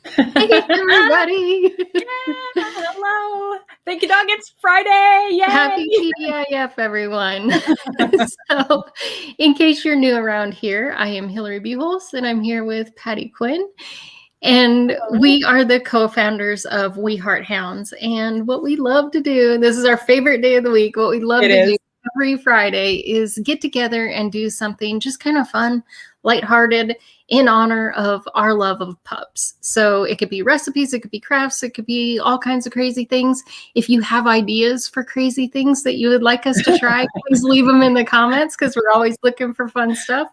Hey, everybody. Yeah, hello. Thank you, dog. It's Friday. Yay. Happy TDIF, everyone. So, in case you're new around here, I am Hillary Buchholz, and I'm here with Patty Quinn. And Hello. we are the co-founders of We Heart Hounds. And what we love to do, this is our favorite day of the week, what we love to do every Friday is get together and do something just kind of fun, lighthearted, in honor of our love of pups. So it could be recipes, it could be crafts, it could be all kinds of crazy things. If you have ideas for crazy things that you would like us to try, please leave them in the comments because we're always looking for fun stuff.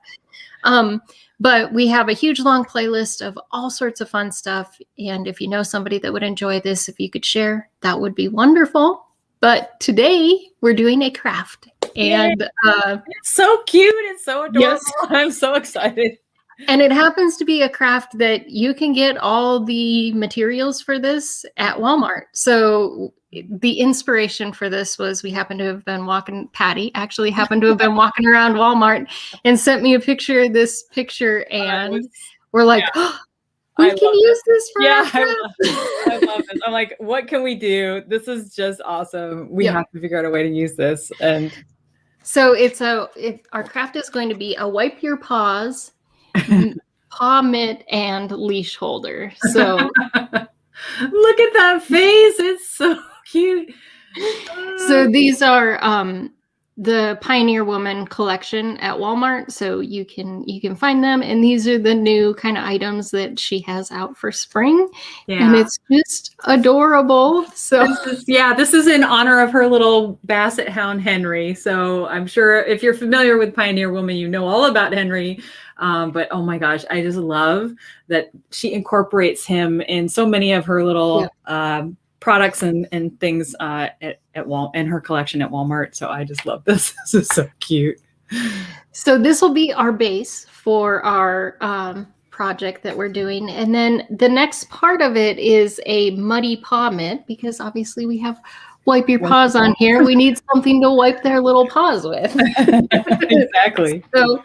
But we have a huge long playlist of all sorts of fun stuff. And if you know somebody that would enjoy this, if you could share, that would be wonderful. But today we're doing a craft. And it's so cute. It's so adorable. Yes. I'm so excited. And it happens to be a craft that you can get all the materials for this at Walmart. So the inspiration for this was we happened to have been walking, Patty actually happened to have been walking around Walmart and sent me a picture of this picture. And we're like, oh, we can use this for our craft. I love this. I'm like, what can we do? This is just awesome. We have to figure out a way to use this. And so our craft is going to be a wipe your paws, paw mitt, and leash holder. So look at that face. It's so cute. So these are the Pioneer Woman collection at Walmart. So you can find them. And these are the new kind of items that she has out for spring. Yeah. And it's just adorable. So this is in honor of her little Basset Hound Henry. So I'm sure if you're familiar with Pioneer Woman, you know all about Henry. But oh my gosh, I just love that she incorporates him in so many of her little products and things in her collection at Walmart. So I just love this. This is so cute. So this will be our base for our project that we're doing. And then the next part of it is a muddy paw mitt, because obviously we have wipe your paws on here. We need something to wipe their little paws with. Exactly. So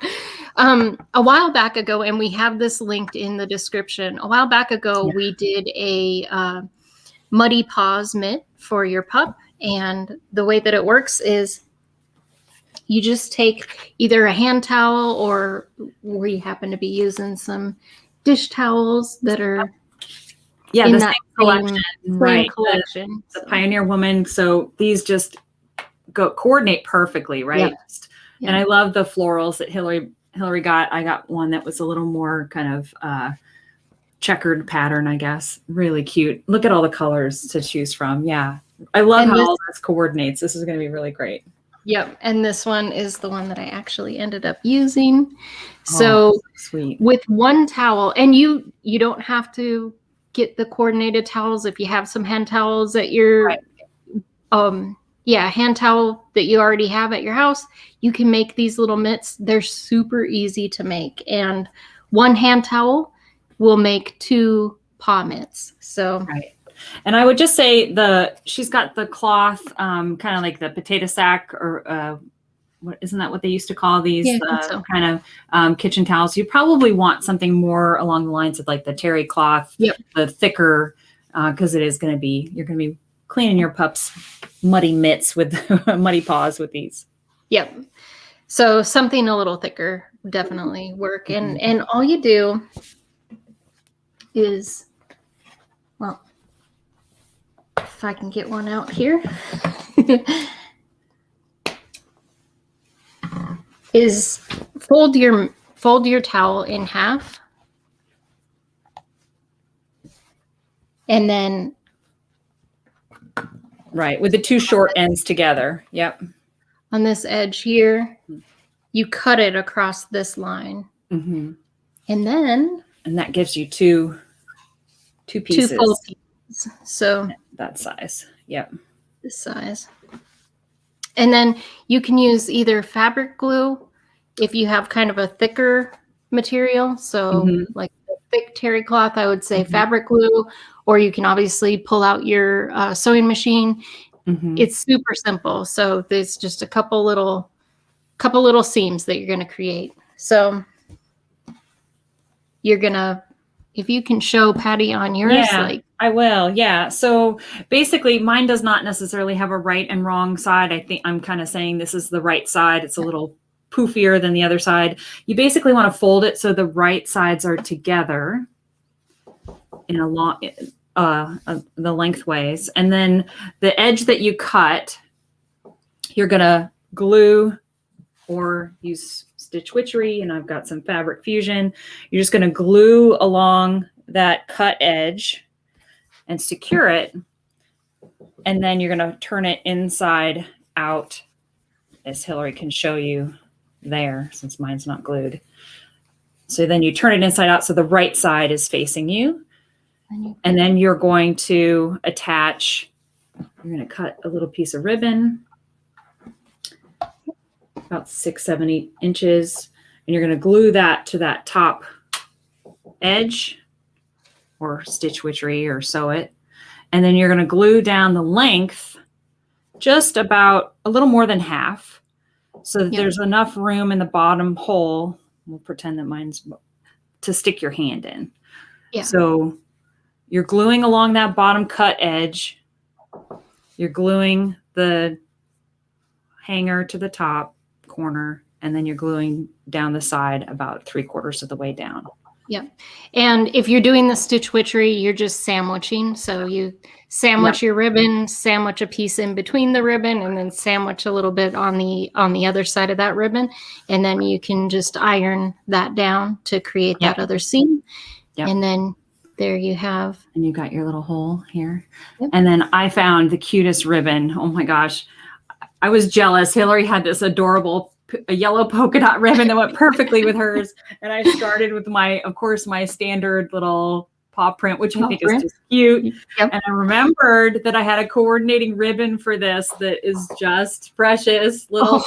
a while back ago, and we have this linked in the description, a while back ago, we did a muddy paws mitt for your pup. And the way that it works is you just take either a hand towel, or we happen to be using some dish towels that are in the same collection, right? Collection. The Pioneer Woman. So these just coordinate perfectly, right? And I love the florals that Hillary got. I got one that was a little more kind of checkered pattern, I guess. Really cute. Look at all the colors to choose from. Yeah. I love how all this coordinates. This is going to be really great. Yep. And this one is the one that I actually ended up using. So sweet. With one towel, and you don't have to get the coordinated towels. If you have some hand towels at your hand towel that you already have at your house, you can make these little mitts. They're super easy to make. And one hand towel will make 2 paw mitts. So and I would just say she's got the cloth, kind of like the potato sack, or isn't that what they used to call these kind of kitchen towels? You probably want something more along the lines of like the terry cloth, the thicker, because you're going to be cleaning your pup's muddy mitts with muddy paws with these. Yep. So something a little thicker definitely work. And all you do is, well, if I can get one out here, is fold your towel in half, and then with the 2 short ends together. Yep. On this edge here, you cut it across this line, and that gives you two pieces. 2 full pieces. So that size. Yep. This size. And then you can use either fabric glue if you have kind of a thicker material. So like the thick terry cloth, I would say fabric glue, or you can obviously pull out your sewing machine. It's super simple. So there's just a couple little seams that you're going to create. So you're going to if you can show Patty on yours, yeah, I will. Yeah. So basically mine does not necessarily have a right and wrong side. I think I'm kind of saying this is the right side. It's a little poofier than the other side. You basically want to fold it so the right sides are together in a long, the lengthways. And then the edge that you cut, you're going to glue or use Stitch Witchery, and I've got some Fabric Fusion. You're just going to glue along that cut edge and secure it. And then you're going to turn it inside out, as Hillary can show you there, since mine's not glued. So then you turn it inside out so the right side is facing you. And then you're going to attach, you're going to cut a little piece of ribbon, about 6, 7, 8 inches. And you're going to glue that to that top edge, or Stitch Witchery, or sew it. And then you're going to glue down the length just about a little more than half, so that there's enough room in the bottom hole. We'll pretend that mine's to stick your hand in. Yeah. So you're gluing along that bottom cut edge. You're gluing the hanger to the top corner, and then you're gluing down the side about 3/4 of the way down. Yep. And if you're doing the Stitch Witchery, you're just sandwiching. So you sandwich your ribbon, sandwich a piece in between the ribbon, and then sandwich a little bit on the other side of that ribbon. And then you can just iron that down to create that other seam. Yep. And then there you have. And you got your little hole here. Yep. And then I found the cutest ribbon. Oh my gosh. I was jealous. Hillary had this adorable a yellow polka dot ribbon that went perfectly with hers. And I started with of course, my standard little paw print, which I think is just cute. Yep. And I remembered that I had a coordinating ribbon for this that is just precious little.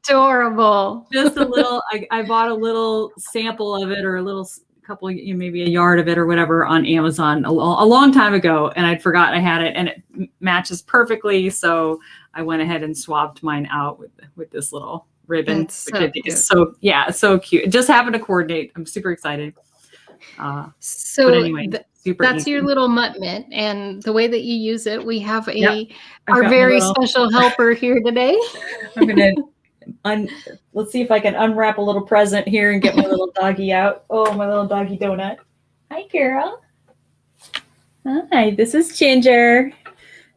Adorable. Just a little, I bought a little sample of it, or a little couple, maybe a yard of it or whatever, on Amazon a long time ago. And I'd forgotten I had it, and it matches perfectly. So I went ahead and swapped mine out with this little ribbon, which I think is so cute. It just happened to coordinate. I'm super excited. So anyway, that's your little mutt mitt, and the way that you use it, we have our very special helper here today. I'm gonna let's see if I can unwrap a little present here and get my little doggie out. Oh, my little doggie donut. Hi, girl. Hi, this is Ginger.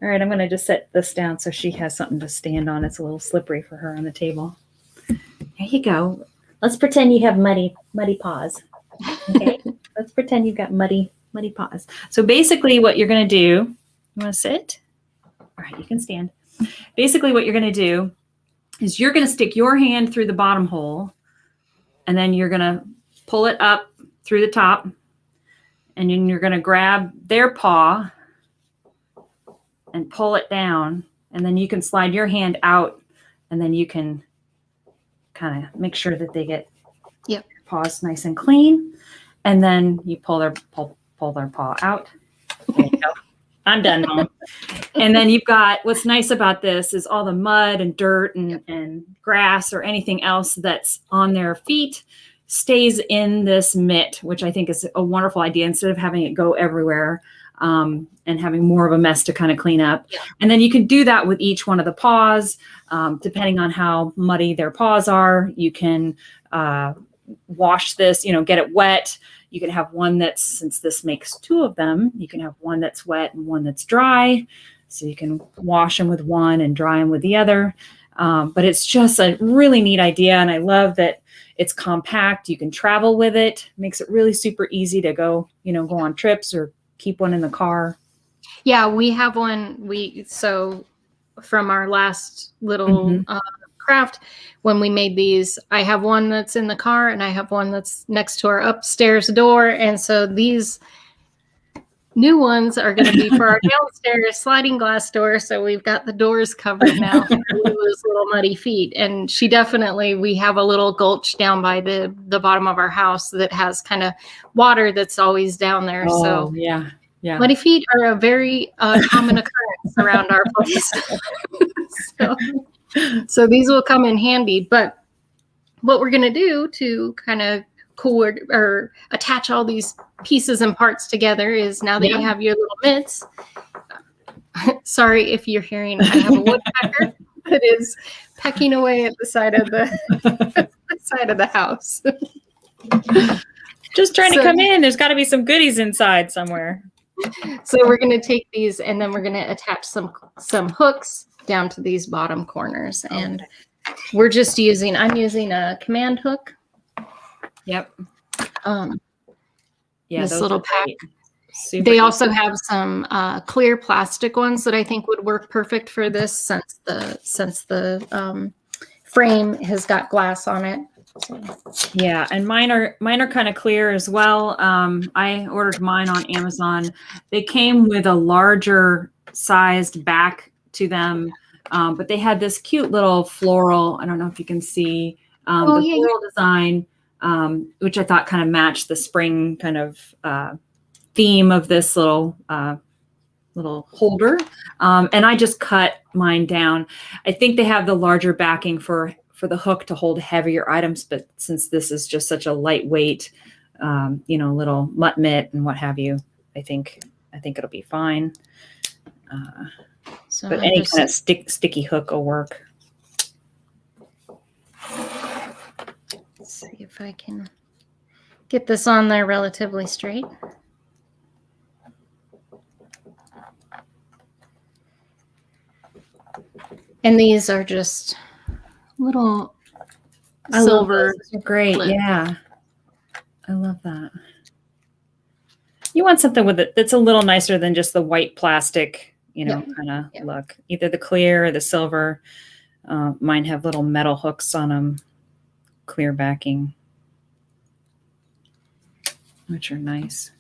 All right, I'm going to just set this down so she has something to stand on. It's a little slippery for her on the table. There you go. Let's pretend you have muddy paws. Okay, let's pretend you've got muddy paws. So basically what you're going to do, you want to sit? All right, you can stand. Basically what you're going to do is you're going to stick your hand through the bottom hole, and then you're going to pull it up through the top, and then you're going to grab their paw and pull it down, and then you can slide your hand out, and then you can kind of make sure that they get paws nice and clean, and then you pull their paw out. There you go. I'm done, Mom. And then you've got, what's nice about this is all the mud and dirt and grass or anything else that's on their feet stays in this mitt, which I think is a wonderful idea, instead of having it go everywhere and having more of a mess to kind of clean up. Yeah. And then you can do that with each one of the paws, depending on how muddy their paws are. You can wash this, get it wet. You can have one that's, since this makes 2 of them, you can have one that's wet and one that's dry. So you can wash them with one and dry them with the other. But it's just a really neat idea. And I love that it's compact. You can travel with it. Makes it really super easy to go on trips or keep one in the car. Yeah, we have one. So from our last little craft, when we made these, I have one that's in the car, and I have one that's next to our upstairs door. And so these new ones are going to be for our downstairs sliding glass door. So we've got the doors covered now for Lulu's little muddy feet. And we have a little gulch down by the bottom of our house that has kind of water that's always down there. Oh, so yeah. Muddy feet are a very common occurrence around our place. So these will come in handy. But what we're going to do to kind of cord or attach all these pieces and parts together is now that you have your little mitts. Sorry if you're hearing, I have a woodpecker that is pecking away at the side of the side of the house. Just trying to come in. There's got to be some goodies inside somewhere. So we're going to take these and then we're going to attach some hooks down to these bottom corners. And we're just I'm using a command hook. Yep. This little pack. They also have some clear plastic ones that I think would work perfect for this since the frame has got glass on it. So. Yeah, and mine are kind of clear as well. I ordered mine on Amazon. They came with a larger sized back to them, but they had this cute little floral. I don't know if you can see floral design, which I thought kind of matched the spring kind of theme of this little holder. And I just cut mine down. I think they have the larger backing for the hook to hold heavier items, but since this is just such a lightweight, little mutt mitt and what have you, I think it'll be fine. But any kind of sticky hook will work. Let's see if I can get this on there relatively straight. And these are just little silver. Great. Clip. Yeah. I love that. You want something with it that's a little nicer than just the white plastic, kind of look. Either the clear or the silver. Mine have little metal hooks on them, clear backing, which are nice.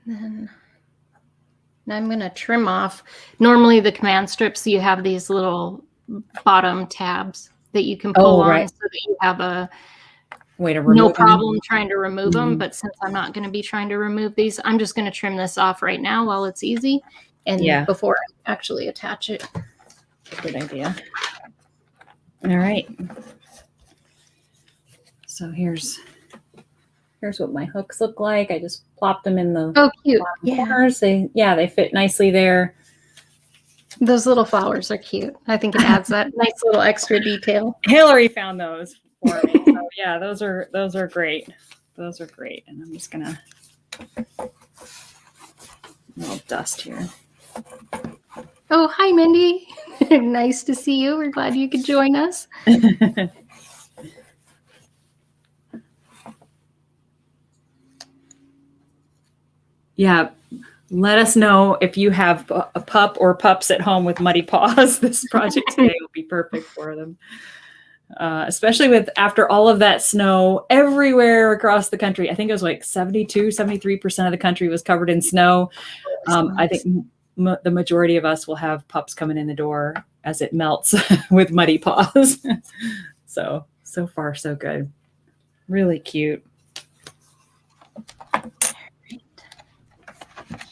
Then I'm going to trim off. Normally the command strips, you have these little bottom tabs that you can pull on so that you have a way to remove problem trying to remove them. But since I'm not going to be trying to remove these, I'm just going to trim this off right now while it's easy and before I actually attach it. Good idea. All right. So here's what my hooks look like. I just plopped them in the cute corners. They fit nicely there. Those little flowers are cute. I think it adds that nice little extra detail. Hillary found those for me. So yeah, those are great. Those are great. And I'm just gonna a little dust here. Oh, hi, Mindy. Nice to see you. We're glad you could join us. Yeah, let us know if you have a pup or pups at home with muddy paws. This project today will be perfect for them. Especially after all of that snow everywhere across the country. I think it was like 73% of the country was covered in snow. I think the majority of us will have pups coming in the door as it melts with muddy paws. So far, so good. Really cute.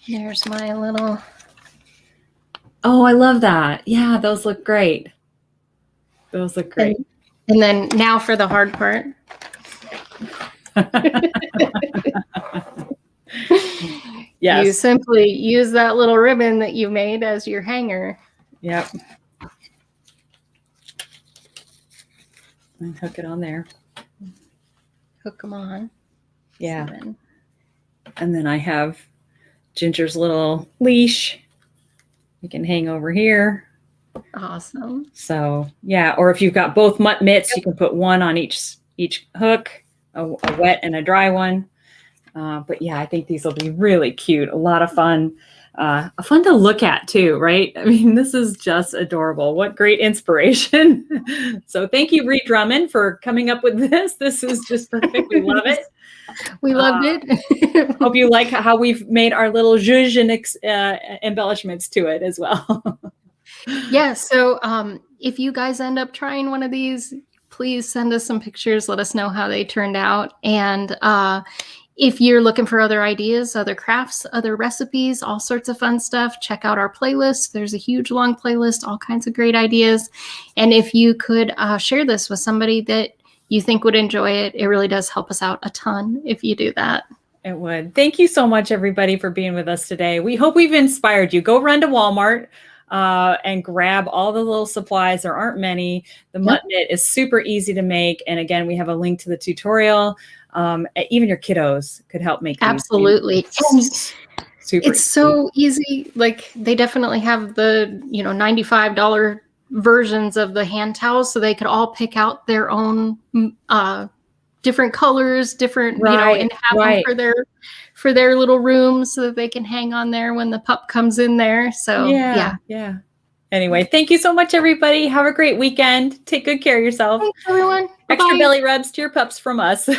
There's my little. Oh, I love that. Yeah, those look great. Those look great. And then now for the hard part. Yes. You simply use that little ribbon that you made as your hanger. Yep. And hook it on there. Hook them on. Yeah. And then I have Ginger's little leash. You can hang over here. Awesome. So yeah, or if you've got both mutt mitts, you can put one on each hook, a wet and a dry one. But yeah, I think these will be really cute. A lot of fun. Fun to look at too, right? I mean, this is just adorable. What great inspiration. So thank you, Bree Drummond, for coming up with this. This is just perfect. We love it. We loved it. Hope you like how we've made our little zhuzh and embellishments to it as well. Yeah. So if you guys end up trying one of these, please send us some pictures. Let us know how they turned out. And If you're looking for other ideas, other crafts, other recipes, all sorts of fun stuff, check out our playlist. There's a huge long playlist, all kinds of great ideas. And if you could share this with somebody that you think would enjoy it, it really does help us out a ton if you do that. It would. Thank you so much, everybody, for being with us today. We hope we've inspired you. Go run to Walmart and grab all the little supplies. There aren't many. The mutt mitt is super easy to make. And again, we have a link to the tutorial. Even your kiddos could help make these. Absolutely. Super it's so easy. Like they definitely have the, $95 versions of the hand towels, so they could all pick out their own different colors, different, and have them for their little rooms so that they can hang on there when the pup comes in there. So yeah. Anyway, thank you so much, everybody. Have a great weekend. Take good care of yourself. Thanks, everyone. Extra belly rubs to your pups from us.